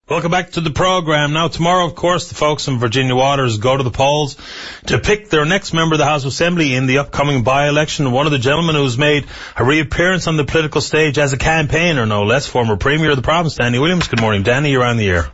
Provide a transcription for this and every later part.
Welcome back to the program. Now, tomorrow, of course, the folks in Virginia Waters go to the polls to pick their next member of the House of Assembly in the upcoming by-election. One of the gentlemen who's made a reappearance on the political stage as a campaigner, no less, former Premier of the province, Danny Williams. Good morning, Danny. You're on the air.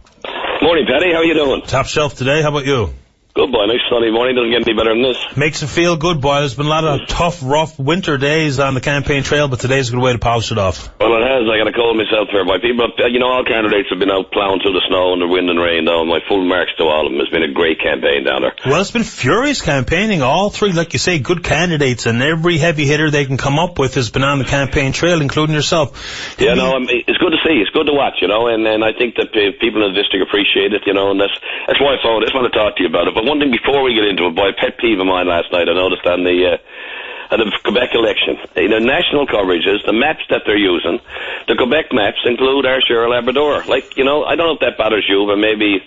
Morning, Paddy. How are you doing? Top shelf today. How about you? Good, boy. Nice sunny morning. Doesn't get any better than this. Makes it feel good, boy. There's been a lot of tough, rough winter days on the campaign trail, but today's a good way to polish it off. Well, it has. I got a cold myself here, boy. People, all candidates have been out plowing through the snow and the wind and rain, though. My full marks to all of them. It's been a great campaign down there. Well, it's been furious campaigning. All three, like you say, good candidates, and every heavy hitter they can come up with has been on the campaign trail, including yourself. Yeah, no, it's good to see. It's good to watch, and I think that people in the district appreciate it, and that's why I phoned. I just want to talk to you about it. But one thing before we get into it, boy, a pet peeve of mine last night, I noticed on the Quebec election, national coverages, the maps that they're using, the Quebec maps include our share of Labrador. I don't know if that bothers you, but maybe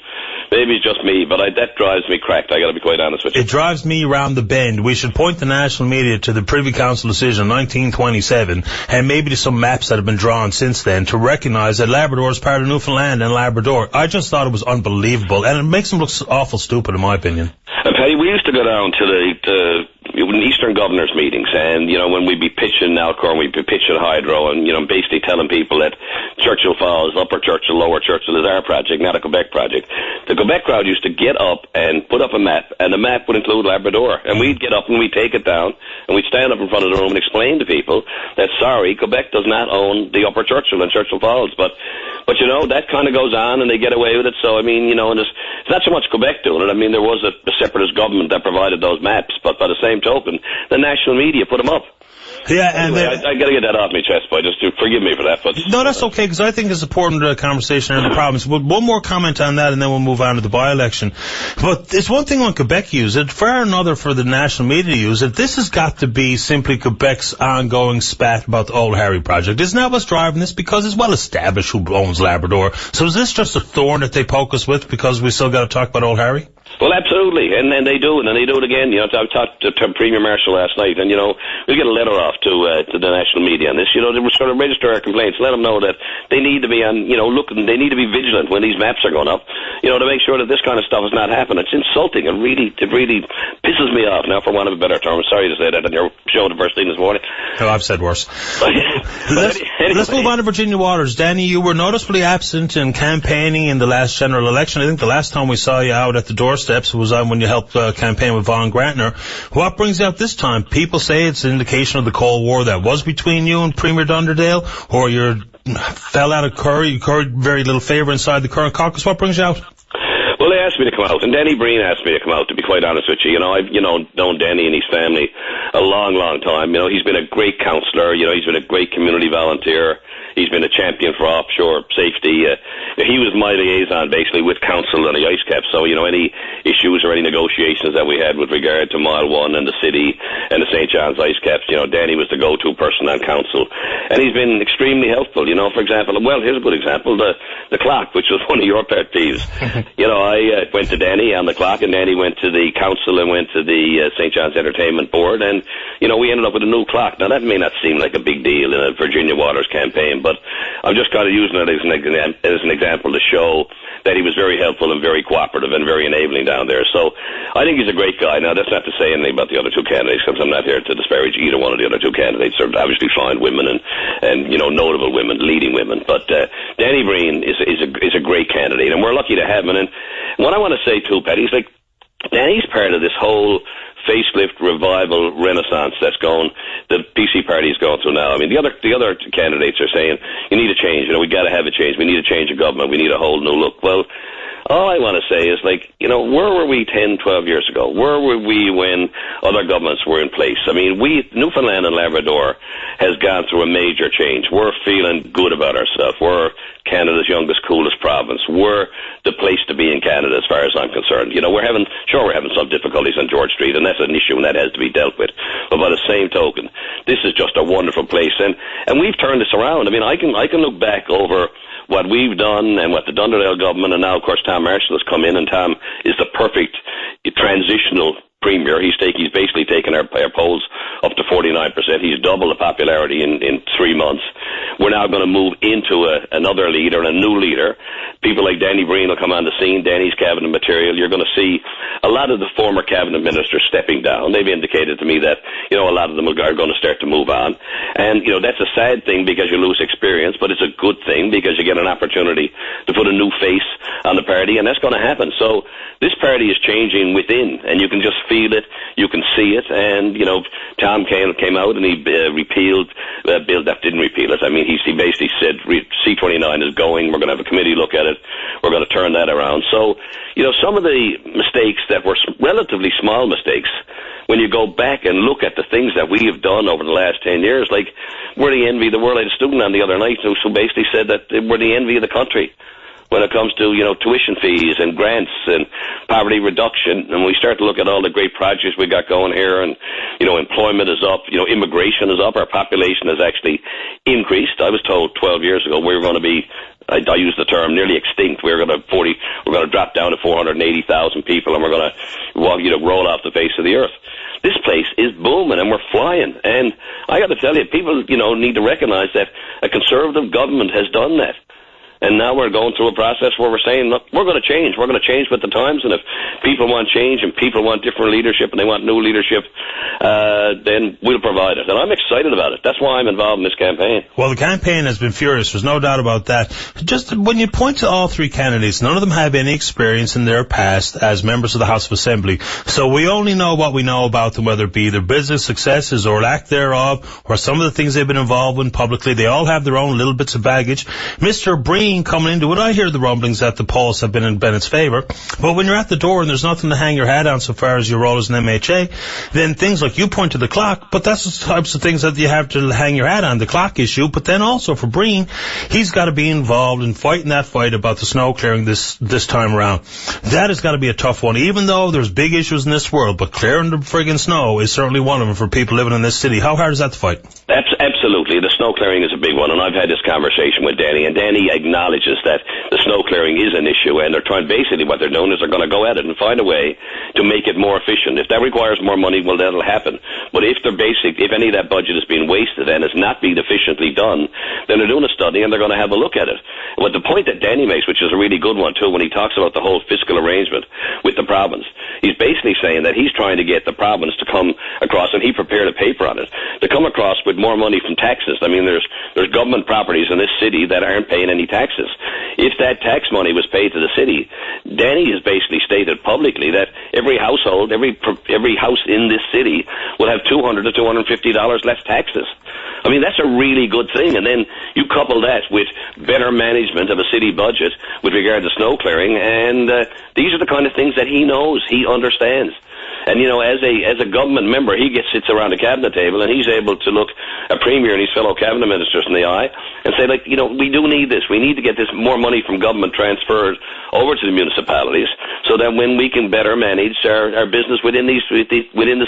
it's just me, but that drives me cracked, I got to be quite honest with you. It drives me round the bend. We should point the national media to the Privy Council decision in 1927, and maybe to some maps that have been drawn since then, to recognise that Labrador is part of Newfoundland and Labrador. I just thought it was unbelievable, and it makes them look awful stupid, in my opinion. Paddy, we used to go down to the Eastern Governors meetings, and when we'd be pitching Alcorn, we'd be pitching Hydro, and basically telling people that Churchill Falls, Upper Churchill, Lower Churchill is our project, not a Quebec project. The Quebec crowd used to get up and put up a map, and the map would include Labrador, and we'd get up and we'd take it down, and we'd stand up in front of the room and explain to people that, sorry, Quebec does not own the Upper Churchill and Churchill Falls, but that kind of goes on, and they get away with it. So, and it's not so much Quebec doing it. I mean, there was a separatist government that provided those maps, but by the same token, the national media put them up. Yeah, anyway, and I got to get that off my chest, boy. Just forgive me for that. But no, that's okay, because I think it's important conversation in the province. But one more comment on that, and then we'll move on to the by-election. But it's one thing when Quebec use it, far another for the national media to use it. This has got to be simply Quebec's ongoing spat about the Old Harry project. Isn't that what's driving this? Because it's well established who owns Labrador. So is this just a thorn that they poke us with because we still got to talk about Old Harry? Well, absolutely, and they do, and they do it again. I talked to Premier Marshall last night, and we'll get a letter off to the national media on this. They were going to register our complaints, let them know that they need to be on, looking, they need to be vigilant when these maps are going up, to make sure that this kind of stuff is not happening. It's insulting. It really pisses me off. Now, for want of a better term, I'm sorry to say that on your show the first thing this morning. Oh, I've said worse. Let's move on to Virginia Waters. Danny, you were noticeably absent in campaigning in the last general election. I think the last time we saw you out at the doorsteps was on when you helped campaign with Von Grantner. What brings you out this time? People say it's an indication of the Cold War that was between you and Premier Dunderdale, or you fell out of Curry, you curried very little favour inside the current caucus. What brings you out? Well, they asked me to come out, and Danny Breen asked me to come out, to be quite honest with you. I've, known Danny and his family a long, long time. He's been a great counsellor. He's been a great community volunteer. He's been a champion for offshore safety. He was my liaison, basically, with council and the ice cap. So, any issues or any negotiations that we had with regard to Mile 1 and the city and the St. John's ice caps, Danny was the go-to person on council. And he's been extremely helpful. For example, well, here's a good example, the clock, which was one of your pet peeves. I went to Danny on the clock, and Danny went to the council and went to the St. John's Entertainment Board, and, we ended up with a new clock. Now, that may not seem like a big deal in a Virginia Waters campaign, but I'm just kind of using it as an example to show that he was very helpful and very cooperative and very enabling down there. So I think he's a great guy. Now, that's not to say anything about the other two candidates, because I'm not here to disparage either one of the other two candidates. They're obviously fine women and notable women, leading women. But Danny Breen is a great candidate, and we're lucky to have him. And what I want to say, too, Pat, he's like, Danny's part of this whole facelift revival renaissance that's the PC party is going through now. I mean, the other candidates are saying, you need a change, we got to have a change, we need a change of government, we need a whole new look. Well, all I want to say is, where were we 10, 12 years ago? Where were we when other governments were in place? I mean, Newfoundland and Labrador has gone through a major change. We're feeling good about ourselves. We're Canada's youngest, coolest province. We're the place to be in Canada as far as I'm concerned. We're having some difficulties on George Street, and that's an issue, and that has to be dealt with. But by the same token, this is just a wonderful place, and we've turned this around. I mean, I can look back over what we've done and what the Dunderdale government, and now, of course, Tom Marshall has come in, and Tom is the perfect transitional premier. He's basically taken our polls up to 49%. He's doubled the popularity in 3 months. We're now going to move into another leader and a new leader. People like Danny Breen will come on the scene. Danny's cabinet material. You're going to see a lot of the former cabinet ministers stepping down. They've indicated to me that, a lot of them are going to start to move on. And, that's a sad thing because you lose experience, but it's a good thing because you get an opportunity to put a new face on the party, and that's going to happen. So this party is changing within, and you can just feel it, you can see it, and, Tom came out and he repealed bill that didn't repeal it. I mean, he basically said C-29 is going, we're going to have a committee look at it, we're going to turn that around. So, some of the mistakes that were relatively small mistakes, when you go back and look at the things that we have done over the last 10 years, like we're the envy of the world. I had a student on the other night who basically said that we're the envy of the country when it comes to, tuition fees and grants and poverty reduction. And we start to look at all the great projects we got going here, and, employment is up, immigration is up, our population has actually increased. I was told 12 years ago we were going to be, I use the term, nearly extinct. We're going to drop down to 480,000 people, and we're going to, roll off the face of the earth. This place is booming, and we're flying. And I got to tell you, people, need to recognize that a conservative government has done that. And now we're going through a process where we're saying, look, we're going to change. We're going to change with the times. And if people want change and people want different leadership and they want new leadership, then we'll provide it. And I'm excited about it. That's why I'm involved in this campaign. Well, the campaign has been furious. There's no doubt about that. Just when you point to all three candidates, none of them have any experience in their past as members of the House of Assembly. So we only know what we know about them, whether it be their business successes or lack thereof, or some of the things they've been involved in publicly. They all have their own little bits of baggage. Mr. Breen coming into it, I hear the rumblings that the polls have been in Bennett's favour, but when you're at the door and there's nothing to hang your hat on so far as your role as an MHA, then things like you point to the clock, but that's the types of things that you have to hang your hat on, the clock issue. But then also for Breen, he's got to be involved in fighting that fight about the snow clearing this time around. That has got to be a tough one, even though there's big issues in this world, but clearing the friggin' snow is certainly one of them for people living in this city. How hard is that to fight? Absolutely. The snow clearing is a big one, and I've had this conversation with Danny, and Danny acknowledges that the snow clearing is an issue, and they're trying, basically what they're doing is they're going to go at it and find a way to make it more efficient. If that requires more money, well, that'll happen. But if any of that budget is being wasted and it's not being efficiently done, then they're doing a study and they're going to have a look at it. But the point that Danny makes, which is a really good one too, when he talks about the whole fiscal arrangement with the province, he's basically saying that he's trying to get the province to come across, and he prepared a paper on it, to come across with more money from taxes. I mean, there's government properties in this city that aren't paying any taxes. If that tax money was paid to the city, Danny has basically stated publicly that every household, every house in this city will have $200 to $250 less taxes. I mean, that's a really good thing. And then you couple that with better management of a city budget with regard to snow clearing, and these are the kind of things that he knows, he understands. And, as a government member, he sits around a cabinet table and he's able to look a premier and his fellow cabinet ministers in the eye and say, we do need this. We need to get this more money from government transferred over to the municipalities so that when we can better manage our business within the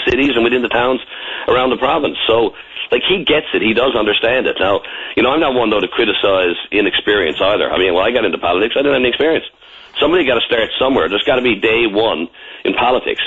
cities and within the towns around the province. So, he gets it. He does understand it. Now, I'm not one, though, to criticize inexperience either. I mean, when I got into politics, I didn't have any experience. Somebody got to start somewhere. There's got to be day one in politics.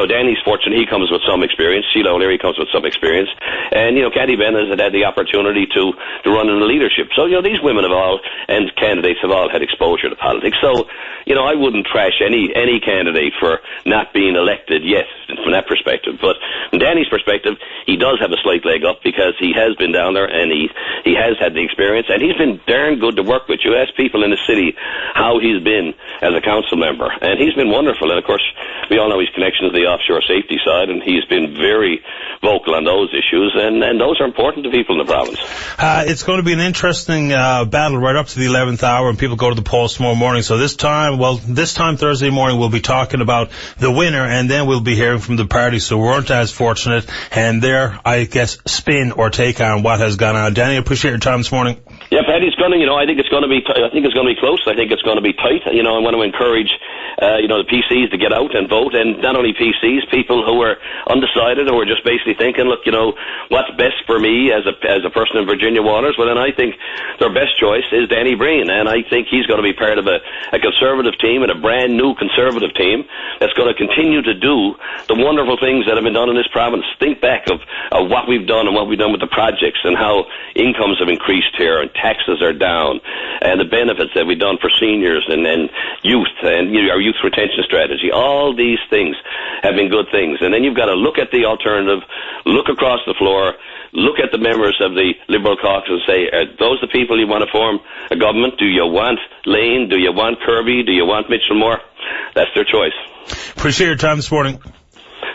Danny's fortunate. He comes with some experience. Sheila O'Leary comes with some experience. And, Cathy Bennett has had the opportunity to run in the leadership. So, these women and candidates have all had exposure to politics. So, I wouldn't trash any candidate for not being elected yet from that perspective. But from Danny's perspective, he does have a slight leg up because he has been down there and he has had the experience. And he's been darn good to work with. You ask people in the city how he's been as a council member. And he's been wonderful. And, of course, we all know his connections to the offshore safety side, and he's been very vocal on those issues, and those are important to people in the province. It's going to be an interesting battle right up to the 11th hour, and people go to the polls tomorrow morning. So this time Thursday morning, we'll be talking about the winner, and then we'll be hearing from the party. So we weren't as fortunate, and there, I guess, spin or take on what has gone on. Danny, I appreciate your time this morning. Yeah, Paddy, I think it's going to be close. I think it's going to be tight. I want to encourage the PCs to get out and vote, and not only PCs, people who are undecided, who are just basically thinking, look, what's best for me as a person in Virginia Waters? Well, then I think their best choice is Danny Breen, and I think he's going to be part of a Conservative team, and a brand new Conservative team that's going to continue to do the wonderful things that have been done in this province. Think back of what we've done and what we've done with the projects, and how incomes have increased here and taxes are down, and the benefits that we've done for seniors and youth, and our youth retention strategy. All these things have been good things. And then you've got to look at the alternative, look across the floor, look at the members of the Liberal caucus and say, are those the people you want to form a government? Do you want Lane? Do you want Kirby? Do you want Mitchell Moore? That's their choice. Appreciate your time this morning.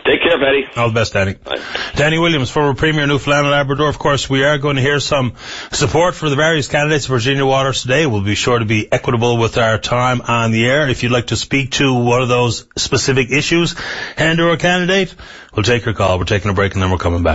Take care, Paddy. All the best, Danny. Bye. Danny Williams, former Premier, Newfoundland and Labrador. Of course, we are going to hear some support for the various candidates of Virginia Waters today. We'll be sure to be equitable with our time on the air. If you'd like to speak to one of those specific issues and or a candidate, we'll take your call. We're taking a break and then we're coming back.